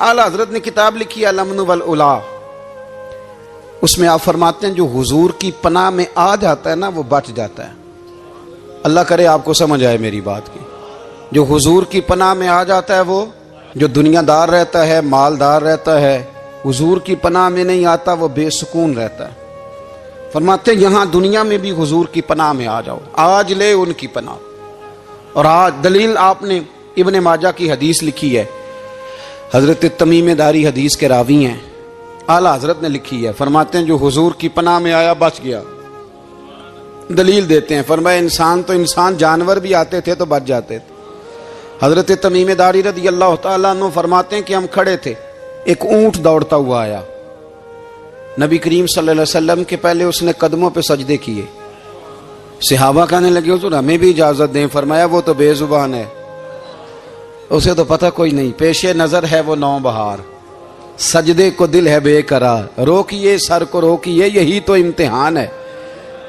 اعلیٰ حضرت نے کتاب لکھی الامن والعلا، اس میں آپ فرماتے ہیں جو حضور کی پناہ میں آ جاتا ہے نا وہ بچ جاتا ہے۔ اللہ کرے آپ کو سمجھ آئے میری بات کی۔ جو حضور کی پناہ میں آ جاتا ہے، وہ جو دنیا دار رہتا ہے، مالدار رہتا ہے، حضور کی پناہ میں نہیں آتا وہ بے سکون رہتا ہے۔ فرماتے ہیں یہاں دنیا میں بھی حضور کی پناہ میں آ جاؤ، آج لے ان کی پناہ۔ اور آج دلیل آپ نے ابن ماجہ کی حدیث لکھی ہے، حضرت تمیم داری حدیث کے راوی ہیں، اعلیٰ حضرت نے لکھی ہے، فرماتے ہیں جو حضور کی پناہ میں آیا بچ گیا۔ دلیل دیتے ہیں، فرمایا انسان تو انسان، جانور بھی آتے تھے تو بچ جاتے تھے۔ حضرت تمیم داری رضی اللہ تعالیٰ عنہ فرماتے ہیں کہ ہم کھڑے تھے، ایک اونٹ دوڑتا ہوا آیا، نبی کریم صلی اللہ علیہ وسلم کے پہلے اس نے قدموں پہ سجدے کیے۔ صحابہ کہنے لگے حضور ہمیں بھی اجازت دیں، فرمایا وہ تو بے زبان ہے، اسے تو پتہ کوئی نہیں، پیش نظر ہے وہ نو بہار، سجدے کو دل ہے بے قرار، روکیے سر کو روکیے یہی تو امتحان ہے۔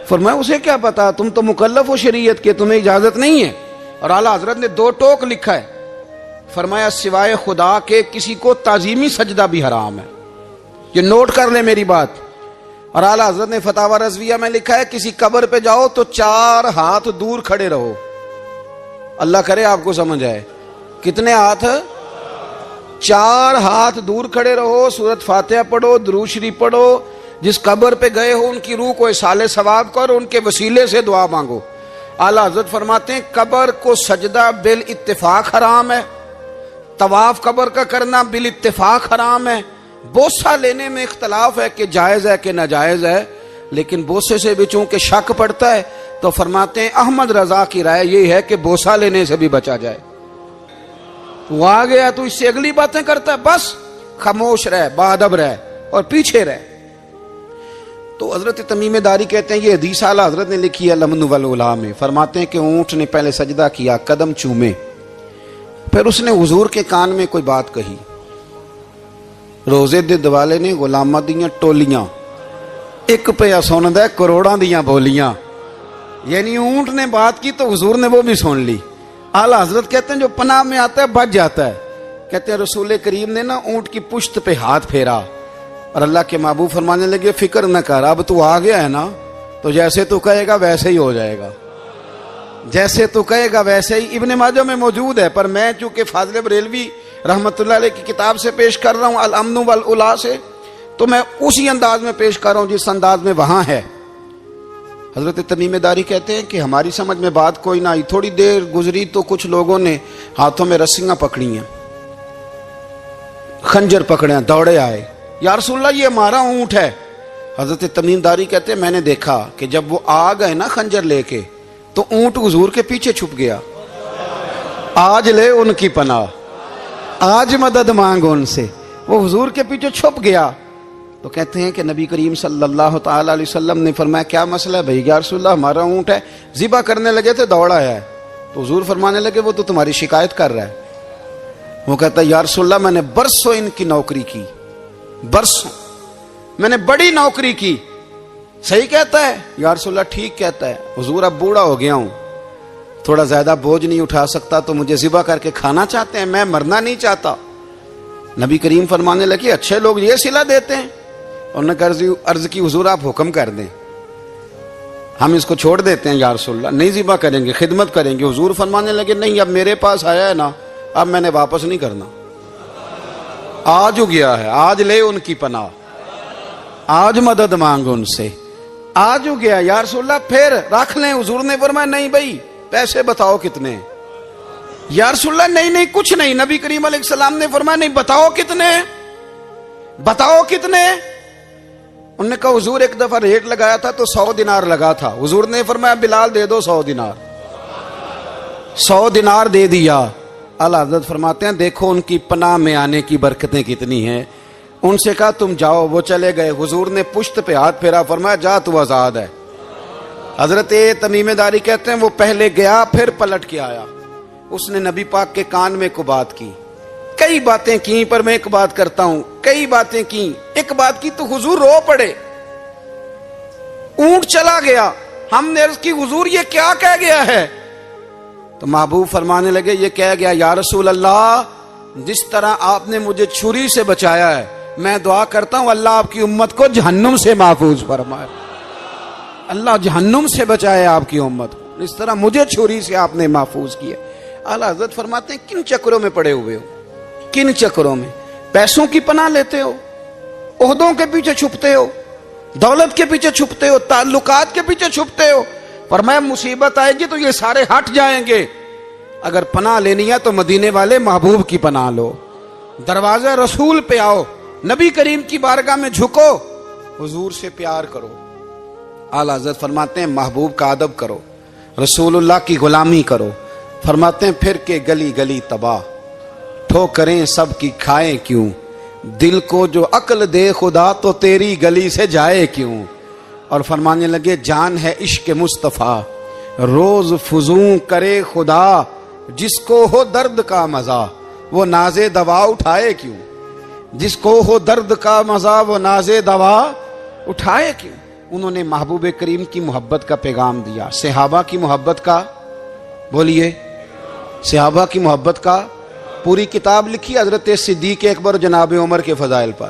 فرمایا اسے کیا پتا، تم تو مکلف ہو شریعت کے، تمہیں اجازت نہیں ہے۔ اور اعلیٰ حضرت نے 2 ٹوک لکھا ہے، فرمایا سوائے خدا کے کسی کو تعظیمی سجدہ بھی حرام ہے۔ یہ نوٹ کر لیں میری بات۔ اور اعلیٰ حضرت نے فتاوی رضویہ میں لکھا ہے کسی قبر پہ جاؤ تو 4 ہاتھ دور کھڑے رہو۔ اللہ کرے آپ کو سمجھ آئے، کتنے ہاتھ؟ 4 ہاتھ دور کھڑے رہو، سورۃ فاتحہ پڑھو، درود شریف پڑھو، جس قبر پہ گئے ہو ان کی روح کو اصال ثواب کرو، ان کے وسیلے سے دعا مانگو۔ اعلیٰ حضرت فرماتے ہیں قبر کو سجدہ بالاتفاق حرام ہے، طواف قبر کا کرنا بالاتفاق حرام ہے، بوسہ لینے میں اختلاف ہے کہ جائز ہے کہ ناجائز ہے، لیکن بوسے سے بھی چونکہ شک پڑتا ہے تو فرماتے ہیں احمد رضا کی رائے یہ ہے کہ بوسہ لینے سے بھی بچا جائے۔ وہ آ گیا تو اس سے اگلی باتیں کرتا ہے، بس خاموش رہ، باادب رہ اور پیچھے رہ۔ تو حضرت تمیم داری کہتے ہیں یہ حدیث اعلیٰ حضرت نے لکھی ہے الامن والعلا میں، فرماتے ہیں کہ اونٹ نے پہلے سجدہ کیا، قدم چومے، پھر اس نے حضور کے کان میں کوئی بات کہی۔ روزے دے دوالے نے غلاماں دیاں ٹولیاں، ایک پہ سندا کروڑاں دیاں بولیاں، یعنی اونٹ نے بات کی تو حضور نے وہ بھی سن لی۔ اعلیٰ حضرت کہتے ہیں جو پناہ میں آتا ہے بچ جاتا ہے۔ کہتے ہیں رسول کریم نے نا اونٹ کی پشت پہ ہاتھ پھیرا اور اللہ کے محبوب فرمانے لگے فکر نہ کر، اب تو آ گیا ہے نا تو جیسے تو کہے گا ویسے ہی ہو جائے گا، جیسے تو کہے گا ویسے ہی۔ ابن ماجہ میں موجود ہے، پر میں چونکہ فاضل بریلوی رحمت اللہ علیہ کی کتاب سے پیش کر رہا ہوں الامن والعلا سے، تو میں اسی انداز میں پیش کر رہا ہوں جس انداز میں وہاں ہے۔ حضرت تمیم داری کہتے ہیں کہ ہماری سمجھ میں بات کوئی نہ آئی، تھوڑی دیر گزری تو کچھ لوگوں نے ہاتھوں میں رسیاں پکڑی ہیں، خنجر پکڑے ہیں، دوڑے آئے، یا رسول اللہ یہ ہمارا اونٹ ہے۔ حضرت تمیم داری کہتے ہیں میں نے دیکھا کہ جب وہ آ گئے نا خنجر لے کے تو اونٹ حضور کے پیچھے چھپ گیا۔ آج لے ان کی پناہ، آج مدد مانگ ان سے، وہ حضور کے پیچھے چھپ گیا۔ تو کہتے ہیں کہ نبی کریم صلی اللہ تعالی علیہ وسلم نے فرمایا کیا مسئلہ ہے بھائی؟ یا رسول اللہ ہمارا اونٹ ہے، ذبح کرنے لگے تھے دوڑ آیا ہے۔ تو حضور فرمانے لگے وہ تو تمہاری شکایت کر رہا ہے۔ وہ کہتا ہے یا رسول اللہ میں نے برسوں ان کی نوکری کی، برسوں میں نے بڑی نوکری کی۔ صحیح کہتا ہے یا رسول اللہ؟ ٹھیک کہتا ہے حضور، اب بوڑھا ہو گیا ہوں، تھوڑا زیادہ بوجھ نہیں اٹھا سکتا، تو مجھے ذبح کر کے کھانا چاہتے ہیں، میں مرنا نہیں چاہتا۔ نبی کریم فرمانے لگے اچھے لوگ یہ صلہ دیتے ہیں؟ انہوں نے عرض کی حضور آپ حکم کر دیں، ہم اس کو چھوڑ دیتے ہیں یا رسول اللہ، نہیں ذبح کریں گے، خدمت کریں گے۔ حضور فرمانے لگے نہیں، اب میرے پاس آیا ہے نا، اب میں نے واپس نہیں کرنا، آج ہو گیا ہے، آج لے ان کی پناہ، آج مدد مانگ ان سے، آج ہو گیا یا رسول اللہ پھر رکھ لیں۔ حضور نے فرمایا نہیں بھائی پیسے بتاؤ کتنے؟ یا رسول اللہ نہیں کچھ نہیں۔ نبی کریم علیہ السلام نے فرمایا نہیں بتاؤ کتنے، بتاؤ کتنے؟ انہوں نے کہا حضور ایک دفعہ ریٹ لگایا تھا تو 100 دینار لگا تھا۔ حضور نے فرمایا بلال دے دو 100 دینار، 100 دینار دے دیا۔ اعلیٰ حضرت فرماتے ہیں دیکھو ان کی پناہ میں آنے کی برکتیں کتنی ہیں۔ ان سے کہا تم جاؤ، وہ چلے گئے۔ حضور نے پشت پہ ہاتھ پھیرا، فرمایا جا تو آزاد ہے۔ حضرت تمیم داری کہتے ہیں وہ پہلے گیا پھر پلٹ کے آیا، اس نے نبی پاک کے کان میں کو بات کی، کئی باتیں کی، پر میں ایک بات کرتا ہوں، کئی باتیں کی، ایک بات کی تو حضور رو پڑے۔ اونٹ چلا گیا، ہم نے عرض کی حضور یہ کیا کہہ گیا ہے؟ تو محبوب فرمانے لگے یہ کہہ گیا یا رسول اللہ جس طرح آپ نے مجھے چھری سے بچایا ہے، میں دعا کرتا ہوں اللہ آپ کی امت کو جہنم سے محفوظ فرمائے، اللہ جہنم سے بچائے آپ کی امت کو، اس طرح مجھے چھری سے آپ نے محفوظ کیا۔ اعلیٰ حضرت فرماتے ہیں کن چکروں میں پڑے ہوئے ہو، کن چکروں میں؟ پیسوں کی پناہ لیتے ہو، عہدوں کے پیچھے چھپتے ہو، دولت کے پیچھے چھپتے ہو، تعلقات کے پیچھے چھپتے ہو، فرمایا مصیبت آئے گی تو یہ سارے ہٹ جائیں گے۔ اگر پناہ لینی ہے تو مدینے والے محبوب کی پناہ لو، دروازہ رسول پہ آؤ، نبی کریم کی بارگاہ میں جھکو، حضور سے پیار کرو۔ اعلیٰ حضرت فرماتے ہیں محبوب کا ادب کرو، رسول اللہ کی غلامی کرو۔ فرماتے ہیں پھر کے گلی گلی تباہ، ٹھوکریں سب کی کھائیں کیوں، دل کو جو عقل دے خدا تو تیری گلی سے جائے کیوں۔ اور فرمانے لگے جان ہے عشق مصطفیٰ، روز فزوں کرے خدا، جس کو ہو درد کا مزہ وہ ناز دوا اٹھائے کیوں، جس کو ہو درد کا مزہ وہ ناز دوا اٹھائے کیوں۔ انہوں نے محبوب کریم کی محبت کا پیغام دیا، صحابہ کی محبت کا، بولیے، صحابہ کی محبت کا پوری کتاب لکھی حضرت صدیق اکبر جناب عمر کے فضائل پر۔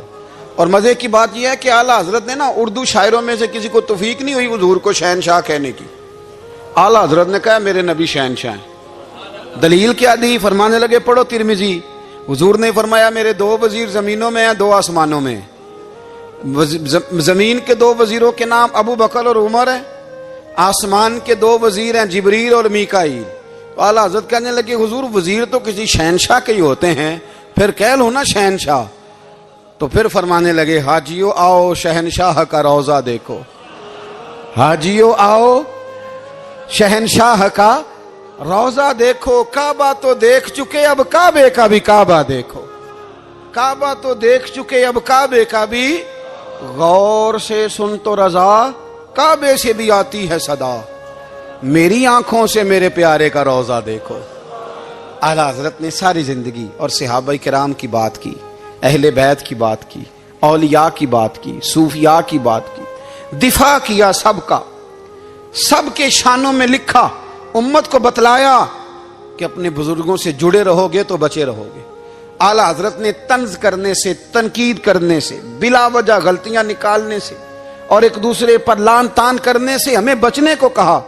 اور مزے کی بات یہ ہے کہ اعلیٰ حضرت نے نا اردو شاعروں میں سے کسی کو توفیق نہیں ہوئی حضور کو شہنشاہ کہنے کی، اعلیٰ حضرت نے کہا میرے نبی شہنشاہ ہیں۔ دلیل کیا دی؟ فرمانے لگے پڑھو ترمذی، حضور نے فرمایا میرے دو وزیر زمینوں میں ہیں، دو آسمانوں میں۔ زمین کے دو وزیروں کے نام ابو بکر اور عمر ہیں، آسمان کے دو وزیر ہیں جبریل اور میکائیل۔ تو اعلیٰ حضرت کہنے لگے حضور وزیر تو کسی شہنشاہ کے ہی ہوتے ہیں، پھر کہہ لو نا شہنشاہ۔ تو پھر فرمانے لگے حاجیو آؤ شہنشاہ کا روضہ دیکھو، حاجیو آؤ شہنشاہ کا روضہ دیکھو، کعبہ تو دیکھ چکے اب کعبے کا بھی کعبہ دیکھو، کعبہ تو دیکھ چکے اب کعبے کا بھی، غور سے سن تو رضا کعبے سے بھی آتی ہے صدا، میری آنکھوں سے میرے پیارے کا روضہ دیکھو۔ اعلیٰ حضرت نے ساری زندگی اور صحابہ کرام کی بات کی، اہل بیت کی بات کی، اولیاء کی بات کی، صوفیاء کی بات کی، دفاع کیا سب کا، سب کے شانوں میں لکھا، امت کو بتلایا کہ اپنے بزرگوں سے جڑے رہو گے تو بچے رہو گے۔ اعلیٰ حضرت نے طنز کرنے سے، تنقید کرنے سے، بلا وجہ غلطیاں نکالنے سے اور ایک دوسرے پر لان تان کرنے سے ہمیں بچنے کو کہا۔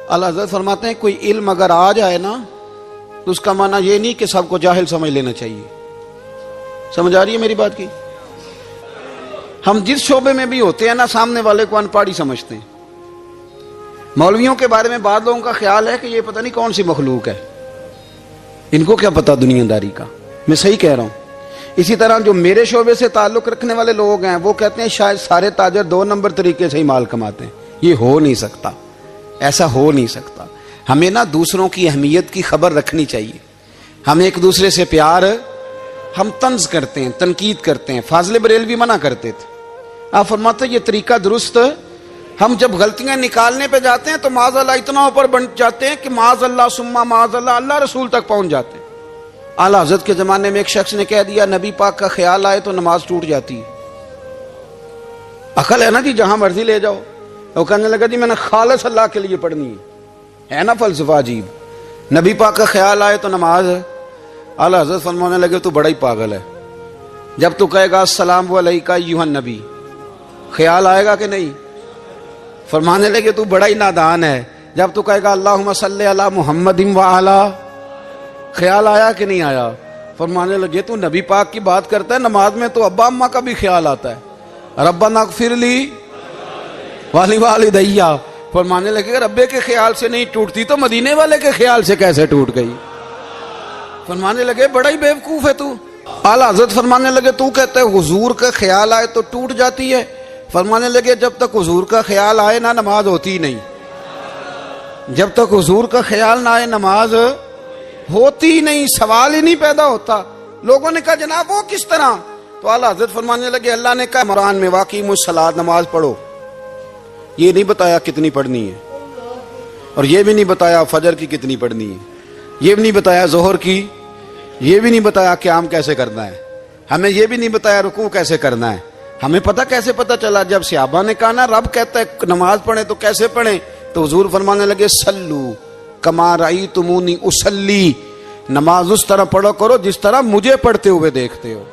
اعلیٰ حضرت فرماتے ہیں کوئی علم اگر آ جائے نا تو اس کا معنی یہ نہیں کہ سب کو جاہل سمجھ لینا چاہیے۔ سمجھ آ رہی ہے میری بات کی؟ ہم جس شعبے میں بھی ہوتے ہیں نا سامنے والے کو ان پڑھ ہی سمجھتے ہیں۔ مولویوں کے بارے میں بعض لوگوں کا خیال ہے کہ یہ پتہ نہیں کون سی مخلوق ہے، ان کو کیا پتا دنیا داری کا۔ میں صحیح کہہ رہا ہوں۔ اسی طرح جو میرے شعبے سے تعلق رکھنے والے لوگ ہیں وہ کہتے ہیں شاید سارے تاجر 2 نمبر طریقے سے ہی مال کماتے ہیں۔ یہ ہو نہیں سکتا، ایسا ہو نہیں سکتا۔ ہمیں نا دوسروں کی اہمیت کی خبر رکھنی چاہیے، ہمیں ایک دوسرے سے پیار، ہم طنز کرتے ہیں، تنقید کرتے ہیں۔ فاضل بریلوی منع کرتے تھے، آپ فرماتے یہ طریقہ درست، ہم جب غلطیاں نکالنے پہ جاتے ہیں تو معاذ اللہ اتنا اوپر بن جاتے ہیں کہ معاذ اللہ ثم معاذ اللہ اللہ رسول تک پہنچ جاتے ہیں۔ اعلیٰ حضرت کے زمانے میں ایک شخص نے کہہ دیا نبی پاک کا خیال آئے تو نماز ٹوٹ جاتی ہے۔ عقل ہے نا جی، جہاں مرضی لے جاؤ۔ وہ کہنے لگا جی میں نے خالص اللہ کے لیے پڑھنی ہے نا فلسفہ عجیب، نبی پاک کا خیال آئے تو نماز۔ اعلیٰ حضرت فرمانے لگے تو بڑا ہی پاگل ہے، جب تو کہے گا السلام علیکہ ایھا النبی، خیال آئے گا کہ نہیں؟ فرمانے لگے تو بڑا ہی نادان ہے، جب تو کہے گا اللہم صلی علی محمد وعلی، خیال آیا کہ نہیں آیا؟ فرمانے لگے تو نبی پاک کی بات کرتا ہے، نماز میں تو ابا اماں کا بھی خیال آتا ہے، ربنا اغفر لی والی والدیہ۔ فرمانے لگے ربے کے خیال سے نہیں ٹوٹتی تو مدینے والے کے خیال سے کیسے ٹوٹ گئی؟ فرمانے لگے بڑا ہی بیوقوف ہے تو۔ اعلیٰ حضرت فرمانے لگے تو کہتا ہے حضور کا خیال آئے تو ٹوٹ جاتی ہے۔ فرمانے لگے جب تک حضور کا خیال آئے نہ نماز ہوتی نہیں، جب تک حضور کا خیال نہ آئے نماز ہوتی نہیں، سوال ہی نہیں پیدا ہوتا۔ لوگوں نے کہا جناب وہ کس طرح؟ تو اعلیٰ حضرت فرمانے لگے اللہ نے کہا قرآن میں واقعی الصلاۃ، نماز پڑھو، یہ نہیں بتایا کتنی پڑھنی ہے، اور یہ بھی نہیں بتایا فجر کی کتنی پڑھنی ہے، یہ بھی نہیں بتایا ظہر کی، یہ بھی نہیں بتایا قیام کیسے کرنا ہے، ہمیں یہ بھی نہیں بتایا رکوع کیسے کرنا ہے۔ ہمیں پتا کیسے پتا چلا؟ جب صحابہ نے کہا نا رب کہتا ہے نماز پڑھیں تو کیسے پڑھیں، تو حضور فرمانے لگے سلو کما رأیتمونی اصلی، نماز اس طرح پڑھو کرو جس طرح مجھے پڑھتے ہوئے دیکھتے ہو.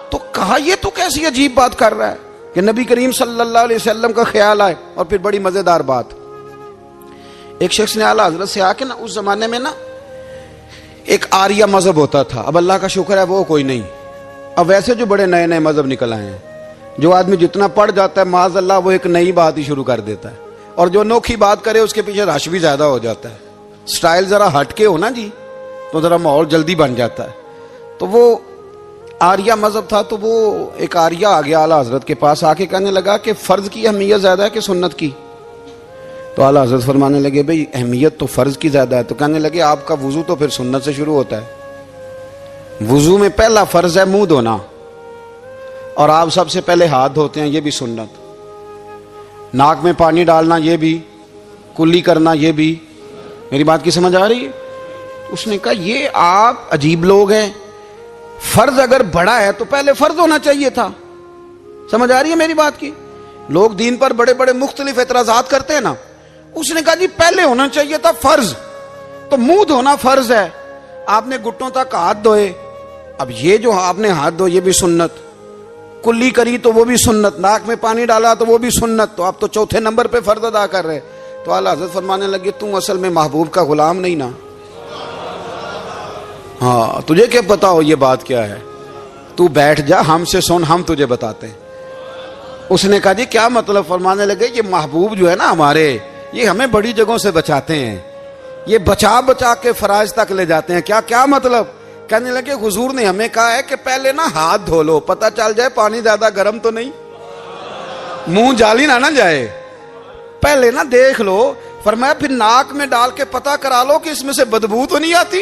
تو کہا یہ تو کیسی عجیب بات کر رہا ہے کہ نبی کریم صلی اللہ علیہ وسلم کا خیال آئے. اور پھر بڑی مزیدار بات, ایک شخص نے اعلیٰ حضرت سے آ کے نا, اس زمانے میں نا ایک آریہ مذہب ہوتا تھا, اب اللہ کا شکر ہے وہ کوئی نہیں. اب ویسے جو بڑے نئے نئے مذہب نکل آئے ہیں, جو آدمی جتنا پڑھ جاتا ہے معاذ اللہ وہ ایک نئی بات ہی شروع کر دیتا ہے, اور جو انوکھی بات کرے اس کے پیچھے رش بھی زیادہ ہو جاتا ہے. سٹائل ذرا ہٹ کے ہو نا جی تو ذرا ماحول جلدی بن جاتا ہے. تو وہ آریہ مذہب تھا, تو وہ ایک آریہ آ گیا اعلیٰ حضرت کے پاس, آ کے کہنے لگا کہ فرض کی اہمیت زیادہ ہے کہ سنت کی؟ تو اعلیٰ حضرت فرمانے لگے بھئی اہمیت تو فرض کی زیادہ ہے. تو کہنے لگے آپ کا وضو تو پھر سنت سے شروع ہوتا ہے. وضو میں پہلا فرض ہے منہ دھونا, اور آپ سب سے پہلے ہاتھ دھوتے ہیں, یہ بھی سنت. ناک میں پانی ڈالنا یہ بھی, کلی کرنا یہ بھی. میری بات کی سمجھ آ رہی ہے؟ اس نے کہا یہ آپ عجیب لوگ ہیں, فرض اگر بڑا ہے تو پہلے فرض ہونا چاہیے تھا. سمجھ آ رہی ہے میری بات کی؟ لوگ دین پر بڑے بڑے مختلف اعتراضات کرتے ہیں نا. اس نے کہا جی پہلے ہونا چاہیے تھا فرض. تو منہ دھونا فرض ہے, آپ نے گھٹنوں تک ہاتھ دھوئے, اب یہ جو آپ نے ہاتھ دھو یہ بھی سنت, کلی کری تو وہ بھی سنت, ناک میں پانی ڈالا تو وہ بھی سنت, تو آپ تو چوتھے نمبر پہ فرض ادا کر رہے. تو اعلیٰ حضرت فرمانے لگے تم اصل میں محبوب کا غلام نہیں نا. ہاں تجھے کیا پتا ہو یہ بات کیا ہے, تو بیٹھ جا ہم سے سن, ہم تجھے بتاتے ہیں. اس نے کہا جی کیا مطلب؟ فرمانے لگے یہ محبوب جو ہے نا ہمارے, یہ ہمیں بڑی جگہوں سے بچاتے ہیں, یہ بچا بچا کے فرائض تک لے جاتے ہیں. کیا مطلب؟ کہنے لگے حضور نے ہمیں کہا ہے کہ پہلے نا ہاتھ دھو لو, پتہ چل جائے پانی زیادہ گرم تو نہیں, منہ جالی نہ جائے, پہلے نا دیکھ لو. فرمایا پھر ناک میں ڈال کے پتہ کرا لو کہ اس میں سے بدبو تو نہیں آتی.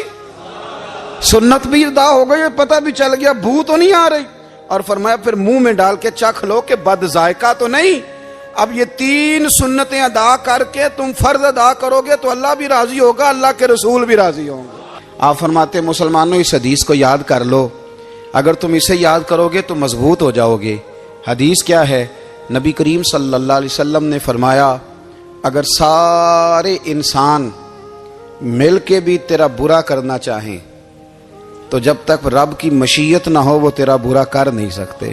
سنت بھی ادا ہو گئی, پتہ بھی چل گیا بو تو نہیں آ رہی. اور فرمایا پھر منہ میں ڈال کے چکھ لو کہ بد ذائقہ تو نہیں. اب یہ 3 سنتیں ادا کر کے تم فرض ادا کرو گے تو اللہ بھی راضی ہوگا, اللہ کے رسول بھی راضی ہوں گے. آپ فرماتے ہیں مسلمانوں اس حدیث کو یاد کر لو, اگر تم اسے یاد کرو گے تو مضبوط ہو جاؤ گے. حدیث کیا ہے؟ نبی کریم صلی اللہ علیہ وسلم نے فرمایا اگر سارے انسان مل کے بھی تیرا برا کرنا چاہیں تو جب تک رب کی مشیت نہ ہو وہ تیرا برا کر نہیں سکتے.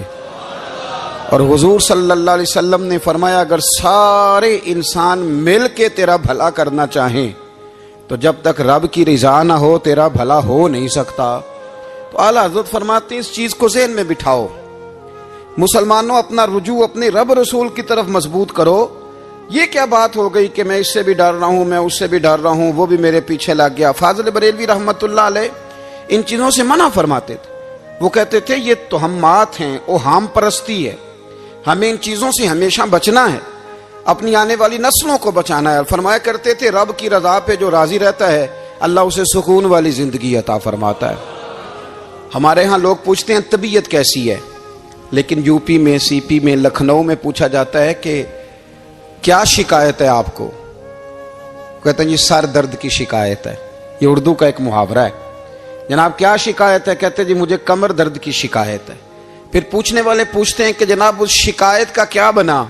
اور حضور صلی اللہ علیہ وسلم نے فرمایا اگر سارے انسان مل کے تیرا بھلا کرنا چاہیں تو جب تک رب کی رضا نہ ہو تیرا بھلا ہو نہیں سکتا. تو اعلیٰ حضرت فرماتے ہیں اس چیز کو ذہن میں بٹھاؤ, مسلمانوں اپنا رجوع اپنے رب رسول کی طرف مضبوط کرو. یہ کیا بات ہو گئی کہ میں اس سے بھی ڈر رہا ہوں, میں اس سے بھی ڈر رہا ہوں, وہ بھی میرے پیچھے لگ گیا. فاضل بریلوی رحمت اللہ علیہ ان چیزوں سے منع فرماتے تھے. وہ کہتے تھے یہ توہمات ہیں, اوہام پرستی ہے, ہمیں ان چیزوں سے ہمیشہ بچنا ہے, اپنی آنے والی نسلوں کو بچانا ہے. فرمایا کرتے تھے رب کی رضا پہ جو راضی رہتا ہے اللہ اسے سکون والی زندگی عطا فرماتا ہے. ہمارے ہاں لوگ پوچھتے ہیں طبیعت کیسی ہے, لیکن یو پی میں, سی پی میں, لکھنؤ میں پوچھا جاتا ہے کہ کیا شکایت ہے آپ کو؟ کہتے ہیں یہ سر درد کی شکایت ہے. یہ اردو کا ایک محاورہ ہے. جناب کیا شکایت ہے؟ کہتے ہیں جی مجھے کمر درد کی شکایت ہے. پھر پوچھنے والے پوچھتے ہیں کہ جناب اس شکایت کا کیا بنا؟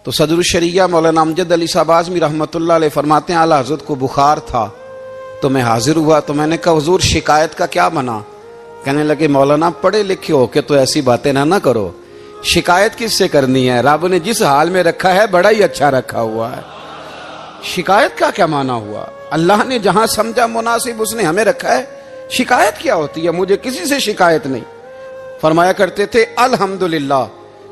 تو صدر الشریعہ مولانا امجد علی صاحب اعظمی رحمۃ اللہ علیہ فرماتے ہیں اعلیٰ حضرت کو بخار تھا تو میں حاضر ہوا, تو میں نے کہا حضور شکایت کا کیا بنا؟ کہنے لگے مولانا پڑھے لکھے ہو کے تو ایسی باتیں نہ کرو, شکایت کس سے کرنی ہے؟ رب نے جس حال میں رکھا ہے بڑا ہی اچھا رکھا ہوا ہے. شکایت کا کیا معنی ہوا؟ اللہ نے جہاں سمجھا مناسب اس نے ہمیں رکھا ہے. شکایت کیا ہوتی ہے؟ مجھے کسی سے شکایت نہیں. فرمایا کرتے تھے الحمدللہ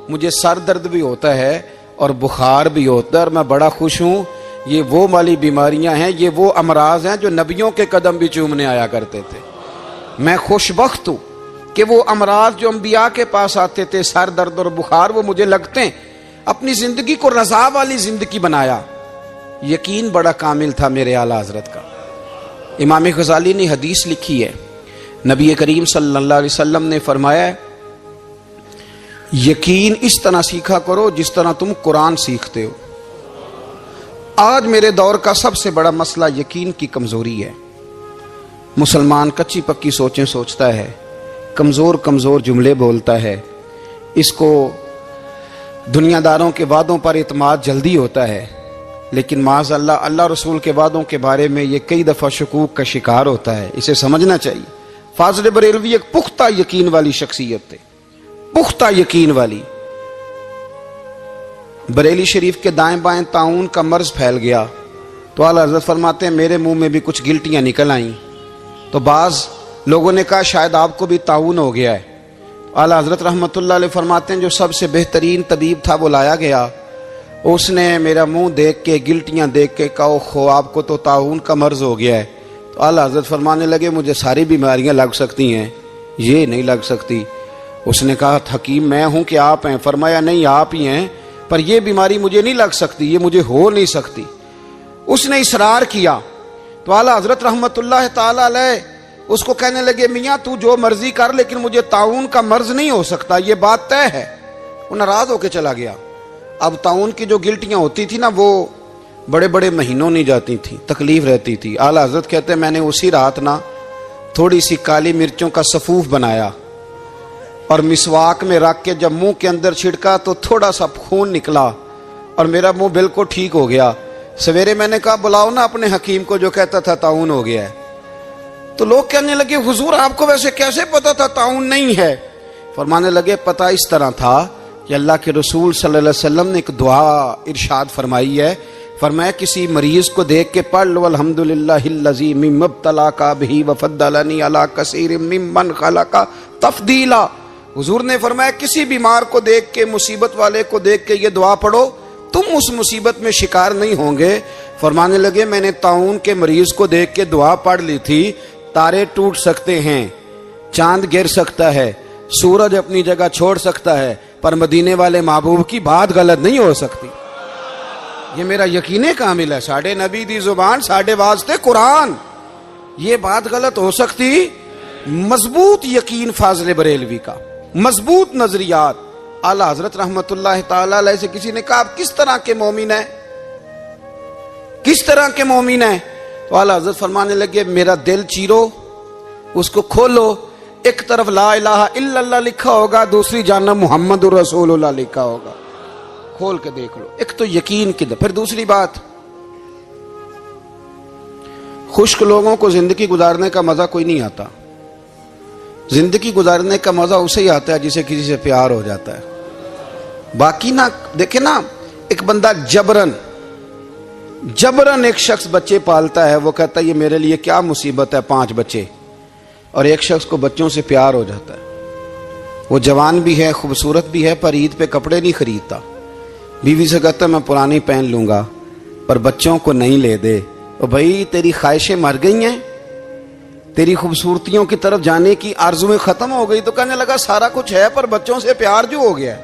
مجھے سر درد بھی ہوتا ہے اور بخار بھی ہوتا ہے اور میں بڑا خوش ہوں. یہ وہ والی بیماریاں ہیں, یہ وہ امراض ہیں جو نبیوں کے قدم بھی چومنے آیا کرتے تھے. میں خوش بخت ہوں کہ وہ امراض جو انبیاء کے پاس آتے تھے, سر درد اور بخار, وہ مجھے لگتے ہیں. اپنی زندگی کو رضا والی زندگی بنایا. یقین بڑا کامل تھا میرے اعلیٰ حضرت کا. امام غزالی نے حدیث لکھی ہے, نبی کریم صلی اللہ علیہ وسلم نے فرمایا ہے یقین اس طرح سیکھا کرو جس طرح تم قرآن سیکھتے ہو. آج میرے دور کا سب سے بڑا مسئلہ یقین کی کمزوری ہے. مسلمان کچی پکی سوچیں سوچتا ہے, کمزور کمزور جملے بولتا ہے, اس کو دنیا داروں کے وعدوں پر اعتماد جلدی ہوتا ہے. لیکن معاذ اللہ اللہ رسول کے وعدوں کے بارے میں یہ کئی دفعہ شکوک کا شکار ہوتا ہے، اسے سمجھنا چاہیے۔ فاضل بریلوی ایک پختہ یقین والی شخصیت تھے، پختہ یقین والی۔ بریلی شریف کے دائیں بائیں طاعون کا مرض پھیل گیا تو اعلیٰ حضرت فرماتے ہیں میرے منہ میں بھی کچھ گلٹیاں نکل آئیں، تو بعض لوگوں نے کہا شاید آپ کو بھی طاعون ہو گیا ہے۔ اعلیٰ حضرت رحمۃ اللہ علیہ فرماتے ہیں جو سب سے بہترین طبیب تھا وہ لایا گیا، اس نے میرا منہ دیکھ کے گلٹیاں دیکھ کے کہا خو آپ کو تو طاعون کا مرض ہو گیا ہے۔ تو اعلیٰ حضرت فرمانے لگے مجھے ساری بیماریاں لگ سکتی ہیں، یہ نہیں لگ سکتی۔ اس نے کہا حکیم میں ہوں کہ آپ ہیں؟ فرمایا نہیں آپ ہی ہیں، پر یہ بیماری مجھے نہیں لگ سکتی، یہ مجھے ہو نہیں سکتی۔ اس نے اصرار کیا تو اعلیٰ حضرت رحمۃ اللہ تعالی علیہ اس کو کہنے لگے میاں تو جو مرضی کر لیکن مجھے طاعون کا مرض نہیں ہو سکتا، یہ بات طے ہے۔ وہ ناراض ہو کے چلا گیا۔ اب طاعون کی جو گلٹیاں ہوتی تھی نا وہ بڑے بڑے مہینوں نہیں جاتی تھی، تکلیف رہتی تھی۔ اعلیٰ حضرت کہتے ہیں میں نے اسی رات نا تھوڑی سی کالی مرچوں کا سفوف بنایا اور مسواک میں رکھ کے جب منہ کے اندر چھڑکا تو تھوڑا سا خون نکلا اور میرا منہ بالکل ٹھیک ہو گیا۔ سویرے میں نے کہا بلاؤ نا اپنے حکیم کو جو کہتا تھا طاعون ہو گیا ہے۔ تو لوگ کہنے لگے حضور آپ کو ویسے کیسے پتا تھا طاعون نہیں ہے؟ فرمانے لگے پتہ اس طرح تھا کہ اللہ کے رسول صلی اللہ علیہ وسلم نے ایک دعا ارشاد فرمائی ہے، فرمایا کسی مریض کو دیکھ کے پڑھ لو الحمدللہ الذی مما ابتلاک بہ وفضلنی علی کثیر ممن خلق تفضیلا۔ حضور نے فرمایا کسی بیمار کو دیکھ کے، مصیبت والے کو دیکھ کے یہ دعا پڑھو، تم اس مصیبت میں شکار نہیں ہوں گے۔ فرمانے لگے میں نے طاعون کے مریض کو دیکھ کے دعا پڑھ لی تھی، تارے ٹوٹ سکتے ہیں، چاند گر سکتا ہے، سورج اپنی جگہ چھوڑ سکتا ہے، پر مدینے والے محبوب کی بات غلط نہیں ہو سکتی۔ یہ میرا یقین کامل ہے، ساڈے نبی دی زبان ساڈے واسطے قرآن، یہ بات غلط ہو سکتی؟ مضبوط یقین فاضل بریلوی کا، مضبوط نظریات۔ اعلیٰ حضرت رحمت اللہ تعالی علیہ سے کسی نے کہا آپ کس طرح کے مومن ہیں، کس طرح کے مومن ہیں؟ تو اعلیٰ حضرت فرمانے لگے میرا دل چیرو، اس کو کھولو، ایک طرف لا الہ الا اللہ لکھا ہوگا، دوسری جانب محمد رسول اللہ لکھا ہوگا، کھول کے دیکھ لو۔ ایک تو یقین کی پھر دوسری بات، خشک لوگوں کو زندگی گزارنے کا مزہ کوئی نہیں آتا، زندگی گزارنے کا مزہ اسے ہی آتا ہے جسے کسی سے پیار ہو جاتا ہے۔ باقی نہ دیکھیں نا، ایک بندہ جبرن ایک شخص بچے پالتا ہے، وہ کہتا ہے یہ میرے لیے کیا مصیبت ہے 5 بچے، اور ایک شخص کو بچوں سے پیار ہو جاتا ہے، وہ جوان بھی ہے خوبصورت بھی ہے پر عید پہ کپڑے نہیں خریدتا، بیوی سے کہتا ہے میں پرانی پہن لوں گا پر بچوں کو نہیں لے دے۔ اور بھائی تیری خواہشیں مر گئی ہیں، تیری خوبصورتیوں کی طرف جانے کی آرزویں ختم ہو گئی، تو کہنے لگا سارا کچھ ہے پر بچوں سے پیار جو ہو گیا۔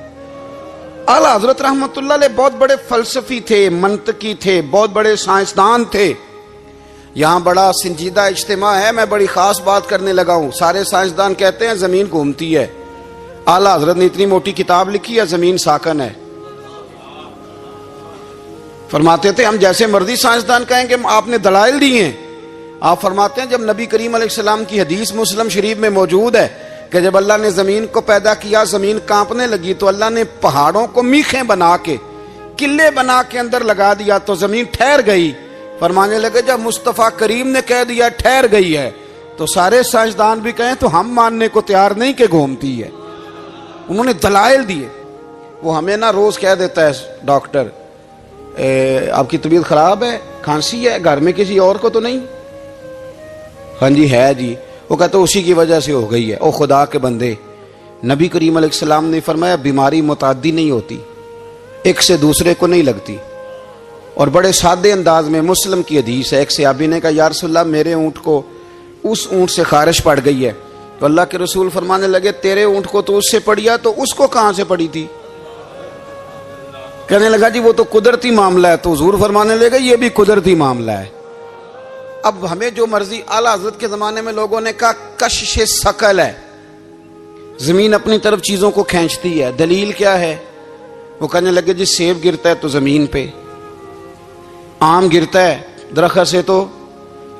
اعلیٰ حضرت رحمت اللہ علیہ بہت بڑے فلسفی تھے، منطقی تھے، بہت بڑے سائنسدان تھے۔ یہاں بڑا سنجیدہ اجتماع ہے، میں بڑی خاص بات کرنے لگا ہوں۔ سارے سائنسدان کہتے ہیں زمین گھومتی ہے، اعلیٰ حضرت نے اتنی موٹی کتاب لکھی ہے زمین ساکن ہے۔ فرماتے تھے ہم جیسے مرضی سائنسدان کہیں گے آپ نے دلائل دی ہیں۔ آپ فرماتے ہیں جب نبی کریم علیہ السلام کی حدیث مسلم شریف میں موجود ہے کہ جب اللہ نے زمین کو پیدا کیا زمین کانپنے لگی تو اللہ نے پہاڑوں کو میخیں بنا کے قلعے بنا کے اندر لگا دیا تو زمین ٹھہر گئی۔ فرمانے لگے جب مصطفیٰ کریم نے کہہ دیا ٹھہر گئی ہے تو سارے سائنسدان بھی کہیں تو ہم ماننے کو تیار نہیں کہ گھومتی ہے۔ انہوں نے دلائل دیے۔ وہ ہمیں نہ روز کہہ دیتا ہے ڈاکٹر آپ کی طبیعت خراب ہے، کھانسی ہے، گھر میں کسی اور کو تو نہیں؟ ہاں جی ہے جی۔ وہ کہتا اسی کی وجہ سے ہو گئی ہے۔ او خدا کے بندے، نبی کریم علیہ السلام نے فرمایا بیماری متعدی نہیں ہوتی، ایک سے دوسرے کو نہیں لگتی۔ اور بڑے سادے انداز میں مسلم کی حدیث ہے، ایک صحابی نے کہا یا رسول اللہ میرے اونٹ کو اس اونٹ سے خارش پڑ گئی ہے، تو اللہ کے رسول فرمانے لگے تیرے اونٹ کو تو اس سے پڑی ہے تو اس کو کہاں سے پڑی تھی؟ کہنے لگا جی وہ تو قدرتی معاملہ ہے، تو حضور فرمانے لگے یہ بھی قدرتی معاملہ ہے۔ اب ہمیں جو مرضی، اعلیٰ حضرت کے زمانے میں لوگوں نے کہا کشش ثقل ہے، زمین اپنی طرف چیزوں کو کھینچتی ہے۔ دلیل کیا ہے؟ وہ کہنے لگے جی سیب گرتا ہے تو زمین پہ، آم گرتا ہے درخت سے تو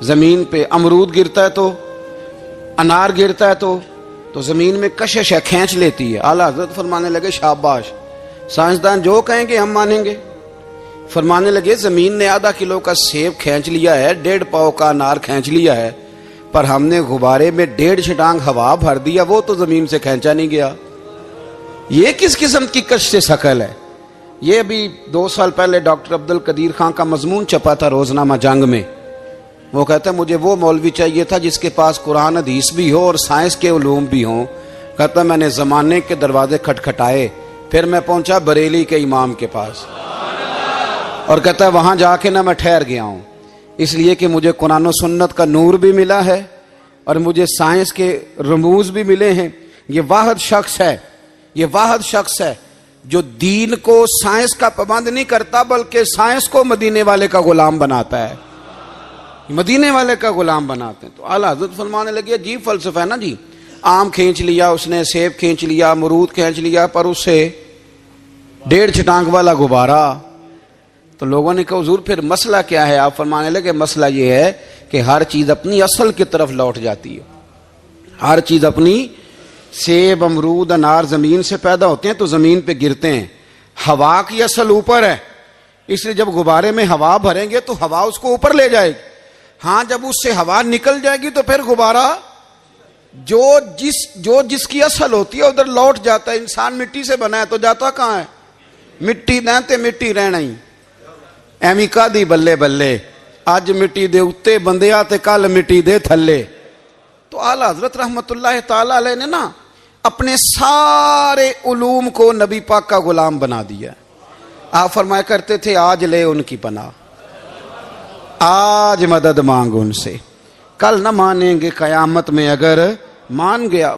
زمین پہ، امرود گرتا ہے تو، انار گرتا ہے تو زمین میں کشش ہے، کھینچ لیتی ہے۔ اعلیٰ حضرت فرمانے لگے شاباش، سائنسدان جو کہیں گے ہم مانیں گے۔ فرمانے لگے زمین نے آدھا کلو کا سیب کھینچ لیا ہے، 1.5 پاؤ کا انار کھینچ لیا ہے، پر ہم نے غبارے میں 1.5 چھٹانگ ہوا بھر دیا، وہ تو زمین سے کھینچا نہیں گیا۔ یہ کس قسم کی کشش ثقل ہے؟ یہ ابھی 2 سال پہلے ڈاکٹر عبد القدیر خان کا مضمون چھپا تھا روزنامہ جنگ میں۔ وہ کہتا ہے مجھے وہ مولوی چاہیے تھا جس کے پاس قرآن حدیث بھی ہو اور سائنس کے علوم بھی ہوں۔ کہتا میں نے زمانے کے دروازے کھٹکھٹائے، پھر میں پہنچا بریلی کے امام کے پاس، اور کہتا ہے وہاں جا کے نہ میں ٹھہر گیا ہوں، اس لیے کہ مجھے قرآن و سنت کا نور بھی ملا ہے اور مجھے سائنس کے رموز بھی ملے ہیں۔ یہ واحد شخص ہے جو دین کو سائنس کا پابند نہیں کرتا بلکہ سائنس کو مدینے والے کا غلام بناتا ہے، مدینے والے کا غلام بناتے ہیں۔ تو اعلیٰ حضرت فرمانے لگے عجیب فلسفہ ہے نا جی، آم کھینچ لیا اس نے، سیب کھینچ لیا، امرود کھینچ لیا، پر اس سے 1.5 چھٹانگ والا غبارہ۔ تو لوگوں نے کہا حضور پھر مسئلہ کیا ہے؟ آپ فرمانے لگے مسئلہ یہ ہے کہ ہر چیز اپنی اصل کی طرف لوٹ جاتی ہے، ہر چیز اپنی، سیب امرود انار زمین سے پیدا ہوتے ہیں تو زمین پہ گرتے ہیں، ہوا کی اصل اوپر ہے، اس لیے جب غبارے میں ہوا بھریں گے تو ہوا اس کو اوپر لے جائے گی۔ ہاں جب اس سے ہوا نکل جائے گی تو پھر غبارہ جو جس کی اصل ہوتی ہے ادھر لوٹ جاتا ہے۔ انسان مٹی سے بنا ہے تو جاتا کہاں ہے؟ مٹی دیں مٹی رہنا ہی ایویں کا دی بلے بلے، اج مٹی دے اتے بندیا تے کل مٹی دے تھلے۔ تو اعلیٰ حضرت رحمت اللہ تعالی علیہ نے نا اپنے سارے علوم کو نبی پاک کا غلام بنا دیا۔ آپ فرمایا کرتے تھے آج لے ان کی پناہ، آج مدد مانگ ان سے، کل نہ مانیں گے قیامت میں اگر مان گیا۔